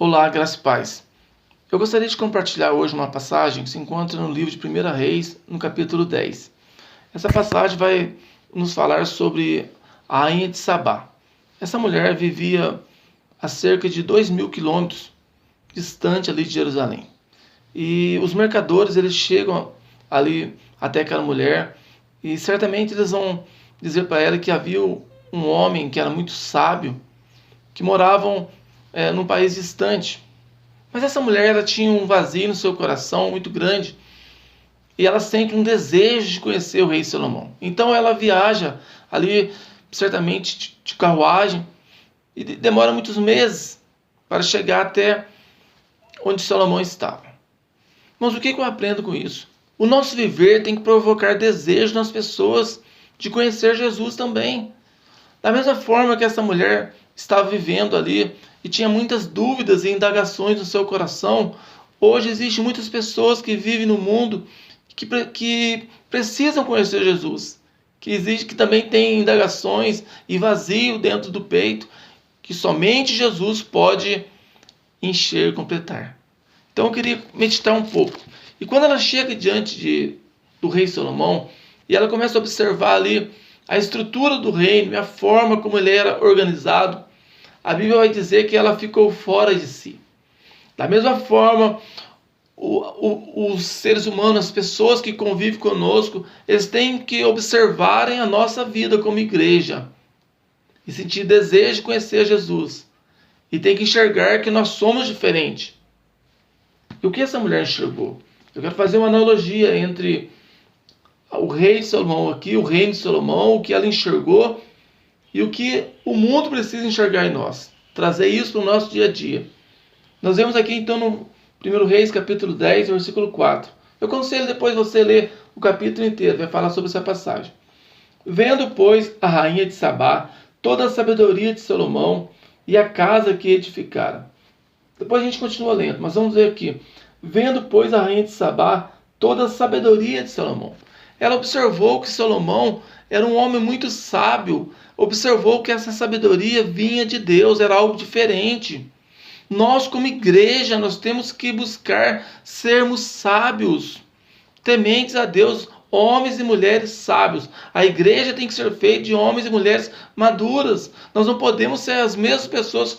Olá, graça e paz. Eu gostaria de compartilhar hoje uma passagem que se encontra no livro de 1 Reis, no capítulo 10. Essa passagem vai nos falar sobre a rainha de Sabá. Essa mulher vivia a cerca de 2.000 quilômetros distante ali de Jerusalém. E os mercadores, eles chegam ali até aquela mulher e certamente eles vão dizer para ela que havia um homem que era muito sábio, que moravam num país distante. Mas essa mulher, ela tinha um vazio no seu coração muito grande e ela sente um desejo de conhecer o rei Salomão. Então ela viaja ali, certamente de carruagem, e demora muitos meses para chegar até onde Salomão estava. Mas o que eu aprendo com isso? O nosso viver tem que provocar desejo nas pessoas de conhecer Jesus também. Da mesma forma que essa mulher estava vivendo ali e tinha muitas dúvidas e indagações no seu coração, hoje existem muitas pessoas que vivem no mundo que precisam conhecer Jesus, que também tem indagações e vazio dentro do peito, que somente Jesus pode encher e completar. Então eu queria meditar um pouco. E quando ela chega diante do rei Salomão, e ela começa a observar ali a estrutura do reino e a forma como ele era organizado, a Bíblia vai dizer que ela ficou fora de si. Da mesma forma, os seres humanos, as pessoas que convivem conosco, eles têm que observarem a nossa vida como igreja e sentir desejo de conhecer Jesus. E tem que enxergar que nós somos diferentes. E o que essa mulher enxergou? Eu quero fazer uma analogia entre o rei Salomão aqui, o reino de Salomão, o que ela enxergou e o que o mundo precisa enxergar em nós. Trazer isso para o nosso dia a dia. Nós vemos aqui então no 1 Reis capítulo 10, versículo 4. Eu aconselho depois você ler o capítulo inteiro, vai falar sobre essa passagem. Vendo, pois, a rainha de Sabá toda a sabedoria de Salomão e a casa que edificara. Depois a gente continua lendo, mas vamos ver aqui. Vendo, pois, a rainha de Sabá toda a sabedoria de Salomão. Ela observou que Salomão era um homem muito sábio, observou que essa sabedoria vinha de Deus, era algo diferente. Nós, como igreja, nós temos que buscar sermos sábios, tementes a Deus, homens e mulheres sábios. A igreja tem que ser feita de homens e mulheres maduras. Nós não podemos ser as mesmas pessoas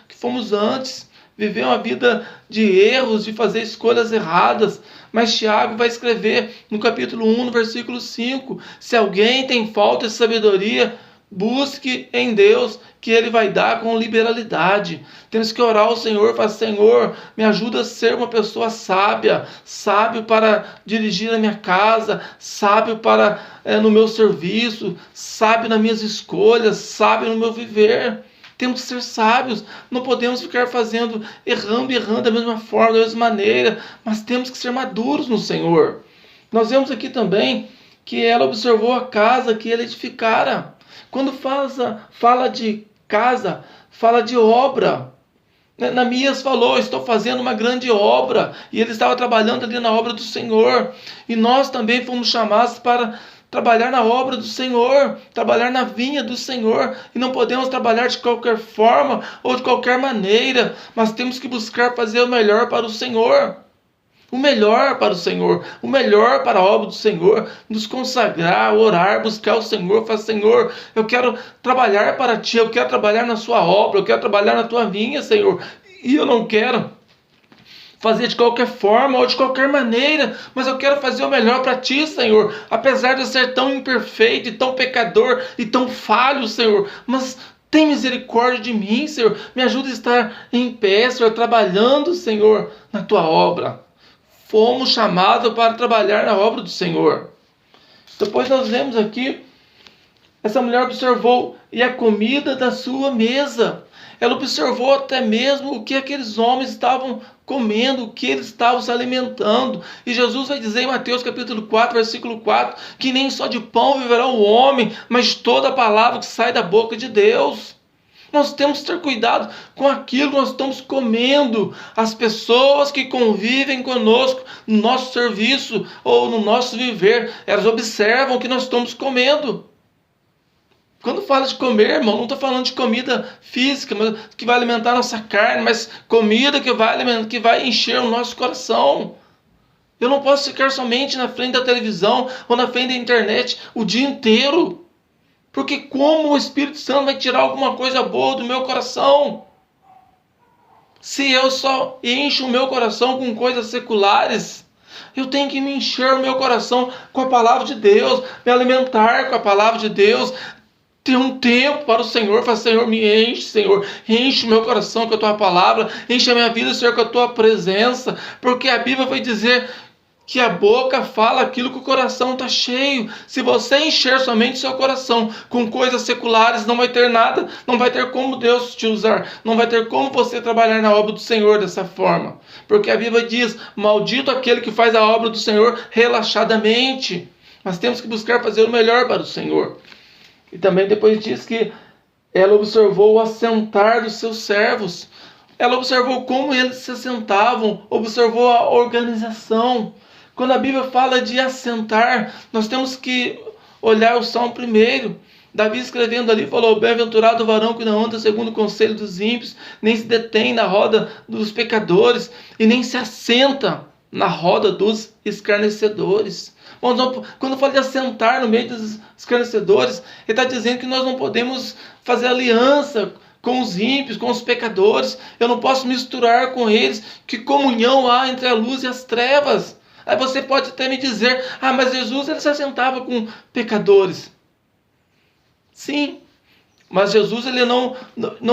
que fomos antes, viver uma vida de erros, de fazer escolhas erradas. Mas Tiago vai escrever no capítulo 1, no versículo 5, se alguém tem falta de sabedoria, busque em Deus, que Ele vai dar com liberalidade. Temos que orar ao Senhor, falar: Senhor, me ajuda a ser uma pessoa sábia, sábio para dirigir a minha casa, sábio para no meu serviço, sábio nas minhas escolhas, sábio no meu viver. Temos que ser sábios, não podemos ficar errando da mesma forma, da mesma maneira, mas temos que ser maduros no Senhor. Nós vemos aqui também que ela observou a casa que ele edificara. Quando fala de casa, fala de obra. Neemias falou: estou fazendo uma grande obra, e ele estava trabalhando ali na obra do Senhor. E nós também fomos chamados para trabalhar na obra do Senhor, trabalhar na vinha do Senhor, e não podemos trabalhar de qualquer forma ou de qualquer maneira, mas temos que buscar fazer o melhor para o Senhor. O melhor para o Senhor, o melhor para a obra do Senhor, nos consagrar, orar, buscar o Senhor, falar: Senhor, eu quero trabalhar para Ti, eu quero trabalhar na Sua obra, eu quero trabalhar na Tua vinha, Senhor, e eu não quero fazer de qualquer forma ou de qualquer maneira, mas eu quero fazer o melhor para Ti, Senhor, apesar de eu ser tão imperfeito e tão pecador e tão falho, Senhor, mas tem misericórdia de mim, Senhor, me ajuda a estar em pé, Senhor, trabalhando, Senhor, na Tua obra. Fomos chamados para trabalhar na obra do Senhor. Depois nós vemos aqui, essa mulher observou e a comida da sua mesa. Ela observou até mesmo o que aqueles homens estavam comendo, o que eles estavam se alimentando. E Jesus vai dizer em Mateus capítulo 4, versículo 4, que nem só de pão viverá o homem, mas de toda a palavra que sai da boca de Deus. Nós temos que ter cuidado com aquilo que nós estamos comendo. As pessoas que convivem conosco no nosso serviço ou no nosso viver, elas observam o que nós estamos comendo. Quando fala de comer, irmão, não estou falando de comida física, mas que vai alimentar a nossa carne, mas comida que vai encher o nosso coração. Eu não posso ficar somente na frente da televisão ou na frente da internet o dia inteiro. Porque como o Espírito Santo vai tirar alguma coisa boa do meu coração? Se eu só encho o meu coração com coisas seculares, eu tenho que me encher o meu coração com a palavra de Deus, me alimentar com a palavra de Deus, ter um tempo para o Senhor, falar, Senhor, me enche, Senhor, enche o meu coração com a tua palavra, enche a minha vida, Senhor, com a tua presença, porque a Bíblia vai dizer que a boca fala aquilo que o coração está cheio. Se você encher somente seu coração com coisas seculares, não vai ter nada, não vai ter como Deus te usar, não vai ter como você trabalhar na obra do Senhor dessa forma. Porque a Bíblia diz, maldito aquele que faz a obra do Senhor relaxadamente. Mas temos que buscar fazer o melhor para o Senhor. E também depois diz que ela observou o assentar dos seus servos. Ela observou como eles se assentavam, observou a organização. Quando a Bíblia fala de assentar, nós temos que olhar o Salmo 1. Davi escrevendo ali falou, bem-aventurado o varão que não anda segundo o conselho dos ímpios, nem se detém na roda dos pecadores, e nem se assenta na roda dos escarnecedores. Quando fala de assentar no meio dos escarnecedores, ele está dizendo que nós não podemos fazer aliança com os ímpios, com os pecadores. Eu não posso misturar com eles. Que comunhão há entre a luz e as trevas? Aí você pode até me dizer, mas Jesus ele se assentava com pecadores. Sim, mas Jesus ele não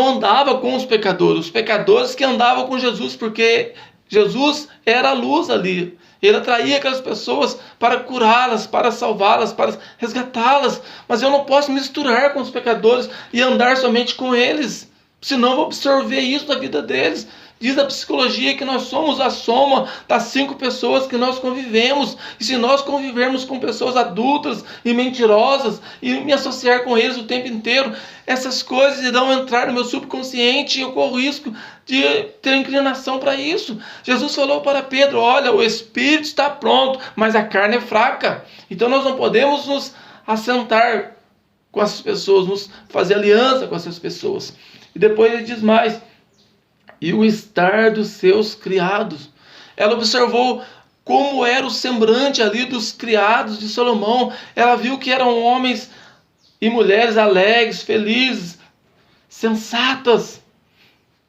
andava com os pecadores que andavam com Jesus, porque Jesus era a luz ali. Ele atraía aquelas pessoas para curá-las, para salvá-las, para resgatá-las. Mas eu não posso misturar com os pecadores e andar somente com eles, senão eu vou absorver isso da vida deles. Diz a psicologia que nós somos a soma das 5 pessoas que nós convivemos. E se nós convivermos com pessoas adultas e mentirosas e me associar com eles o tempo inteiro, essas coisas irão entrar no meu subconsciente e eu corro risco de ter inclinação para isso. Jesus falou para Pedro, olha, o espírito está pronto, mas a carne é fraca. Então nós não podemos nos assentar com essas pessoas, nos fazer aliança com essas pessoas. E depois ele diz mais, e o estar dos seus criados. Ela observou como era o semblante ali dos criados de Salomão. Ela viu que eram homens e mulheres alegres, felizes, sensatas.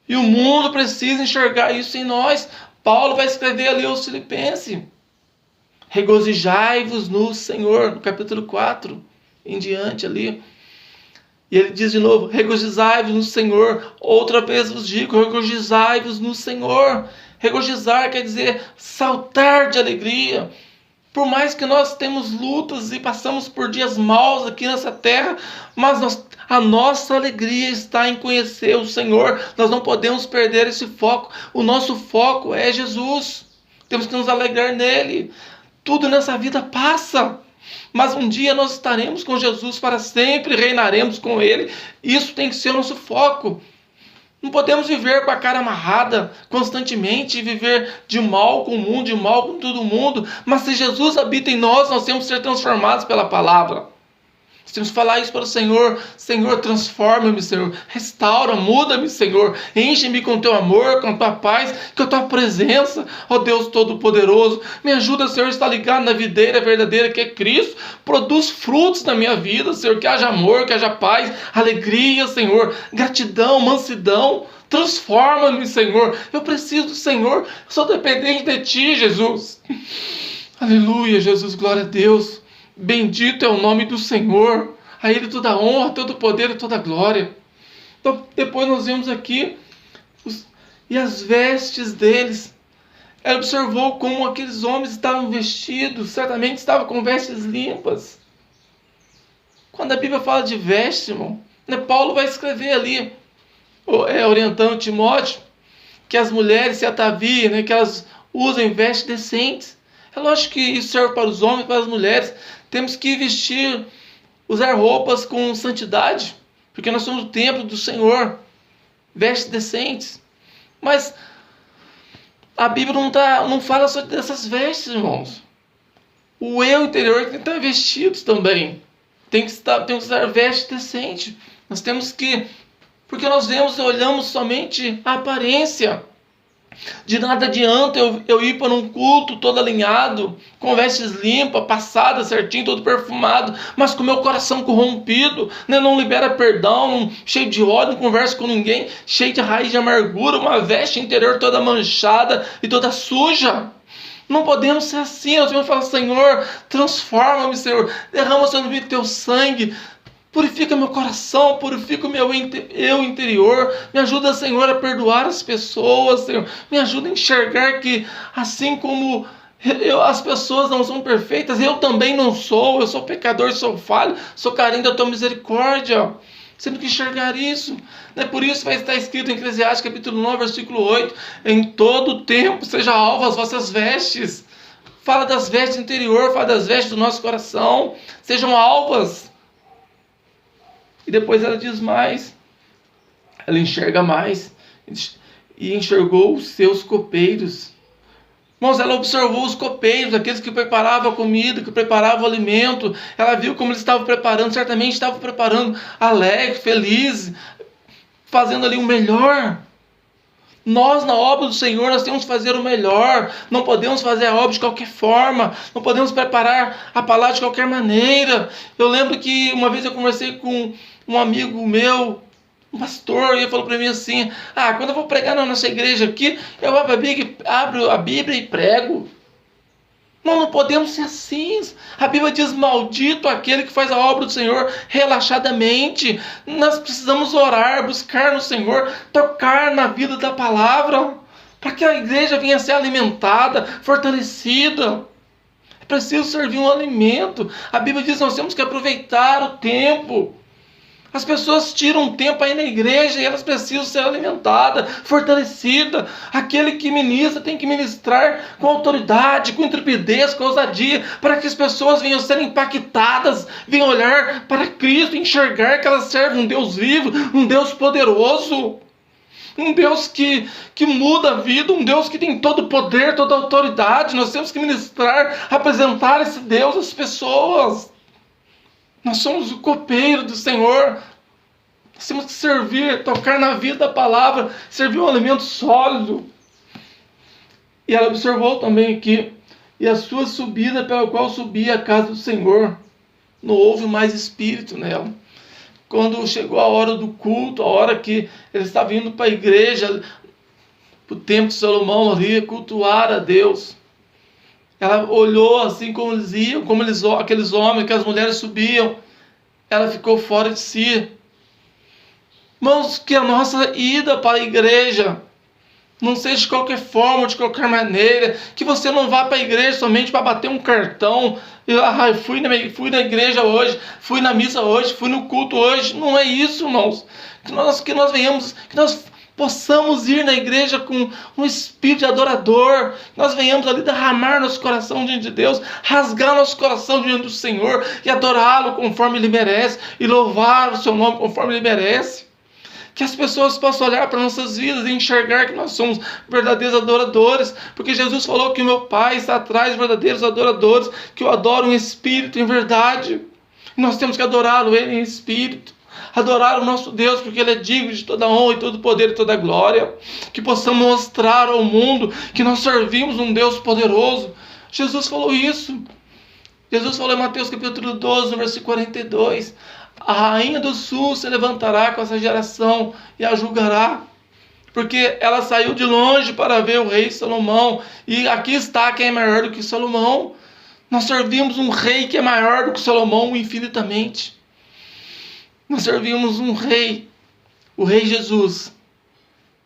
E o mundo precisa enxergar isso em nós. Paulo vai escrever ali aos Filipenses. Regozijai-vos no Senhor, no capítulo 4, em diante ali. E ele diz de novo, regozijai-vos no Senhor. Outra vez vos digo, regozijai-vos no Senhor. Regozijar quer dizer saltar de alegria. Por mais que nós temos lutas e passamos por dias maus aqui nessa terra, mas a nossa alegria está em conhecer o Senhor. Nós não podemos perder esse foco. O nosso foco é Jesus. Temos que nos alegrar nele. Tudo nessa vida passa. Mas um dia nós estaremos com Jesus para sempre, reinaremos com Ele. Isso tem que ser o nosso foco. Não podemos viver com a cara amarrada constantemente, viver de mal com o mundo, de mal com todo mundo. Mas se Jesus habita em nós, nós temos que ser transformados pela palavra. Nós temos que falar isso para o Senhor. Senhor, transforma-me, Senhor. Restaura, muda-me, Senhor. Enche-me com o teu amor, com a tua paz, com a tua presença. Ó Deus Todo-Poderoso, me ajuda, Senhor, a estar ligado na videira verdadeira que é Cristo. Produz frutos na minha vida, Senhor. Que haja amor, que haja paz, alegria, Senhor. Gratidão, mansidão. Transforma-me, Senhor. Eu preciso do Senhor. Eu sou dependente de Ti, Jesus. Aleluia, Jesus, glória a Deus. Bendito é o nome do Senhor. A Ele toda a honra, todo o poder e toda a glória. Então, depois nós vemos aqui e as vestes deles. Ela observou como aqueles homens estavam vestidos. Certamente estavam com vestes limpas. Quando a Bíblia fala de veste, irmão, Paulo vai escrever ali, orientando Timóteo, que as mulheres se ataviem, que elas usem vestes decentes. É lógico que isso serve para os homens e para as mulheres. Temos que vestir, usar roupas com santidade, porque nós somos o templo do Senhor. Vestes decentes. Mas a Bíblia não fala só dessas vestes, irmãos. O eu interior tem que estar vestido também. Tem que usar veste decente. Nós temos que... Porque nós olhamos somente a aparência. De nada adianta eu ir para um culto todo alinhado, com vestes limpas, passada certinho, todo perfumado, mas com meu coração corrompido, né? Não libera perdão, cheio de ódio, não conversa com ninguém, cheio de raiz de amargura, uma veste interior toda manchada e toda suja. Não podemos ser assim. Nós temos que falar: Senhor, transforma-me, Senhor, derrama sobre mim teu sangue, purifica meu coração, purifica o meu eu interior. Me ajuda, Senhor, a perdoar as pessoas, Senhor. Me ajuda a enxergar que, assim como as pessoas não são perfeitas, eu também não sou. Eu sou pecador, sou falho, sou carente da tua misericórdia. Temos que enxergar isso. Por isso vai estar escrito em Eclesiastes capítulo 9, versículo 8: em todo tempo seja alva as vossas vestes. Fala das vestes interior, fala das vestes do nosso coração. Sejam alvas. E depois ela diz mais, ela enxerga mais, e enxergou os seus copeiros. Irmãos, ela observou os copeiros, aqueles que preparavam a comida, que preparavam o alimento. Ela viu como eles estavam preparando, certamente estavam preparando alegre, feliz, fazendo ali o melhor. Nós, na obra do Senhor, nós temos que fazer o melhor. Não podemos fazer a obra de qualquer forma. Não podemos preparar a palavra de qualquer maneira. Eu lembro que uma vez eu conversei com um amigo meu, um pastor, e ele falou para mim assim: quando eu vou pregar na nossa igreja aqui, eu abro a Bíblia e prego. Não podemos ser assim. A Bíblia diz: maldito aquele que faz a obra do Senhor relaxadamente. Nós precisamos orar, buscar no Senhor, tocar na vida da palavra, para que a igreja venha a ser alimentada, fortalecida. É preciso servir um alimento. A Bíblia diz que nós temos que aproveitar o tempo. As pessoas tiram tempo aí na igreja e elas precisam ser alimentadas, fortalecidas. Aquele que ministra tem que ministrar com autoridade, com intrepidez, com ousadia, para que as pessoas venham ser impactadas, venham olhar para Cristo, enxergar que elas servem um Deus vivo, um Deus poderoso, um Deus que muda a vida, um Deus que tem todo o poder, toda a autoridade. Nós temos que ministrar, apresentar esse Deus às pessoas. Nós somos o copeiro do Senhor. Nós temos que servir, tocar na vida da palavra, servir um alimento sólido. E ela observou também aqui: e a sua subida pela qual subia a casa do Senhor, não houve mais espírito nela. Quando chegou a hora do culto, a hora que ele estava indo para a igreja, para o templo de Salomão ali, cultuar a Deus, ela olhou assim como eles iam, aqueles homens, aquelas mulheres subiam. Ela ficou fora de si. Irmãos, que a nossa ida para a igreja não seja de qualquer forma, de qualquer maneira. Que você não vá para a igreja somente para bater um cartão. Fui na igreja hoje, fui na missa hoje, fui no culto hoje. Não é isso, irmãos. Que nós possamos ir na igreja com um espírito de adorador. Nós venhamos ali derramar nosso coração diante de Deus, rasgar nosso coração diante do Senhor e adorá-lo conforme Ele merece, e louvar o seu nome conforme Ele merece. Que as pessoas possam olhar para nossas vidas e enxergar que nós somos verdadeiros adoradores, porque Jesus falou que o meu Pai está atrás de verdadeiros adoradores, que o adoram em espírito e em verdade. E nós temos que adorá-lo Ele em espírito. Adorar o nosso Deus, porque Ele é digno de toda honra e todo poder e toda glória. Que possamos mostrar ao mundo que nós servimos um Deus poderoso. Jesus falou isso. Jesus falou em Mateus capítulo 12, no versículo 42. A rainha do sul se levantará com essa geração e a julgará, porque ela saiu de longe para ver o rei Salomão. E aqui está quem é maior do que Salomão. Nós servimos um rei que é maior do que Salomão infinitamente. Nós servimos um rei, o rei Jesus,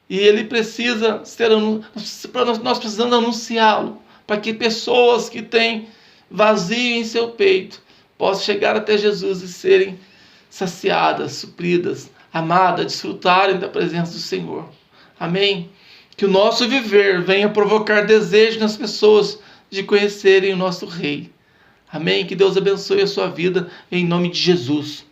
e ele precisa ser, nós precisamos anunciá-lo, para que pessoas que têm vazio em seu peito possam chegar até Jesus e serem saciadas, supridas, amadas, desfrutarem da presença do Senhor. Amém? Que o nosso viver venha provocar desejo nas pessoas de conhecerem o nosso rei. Amém? Que Deus abençoe a sua vida em nome de Jesus.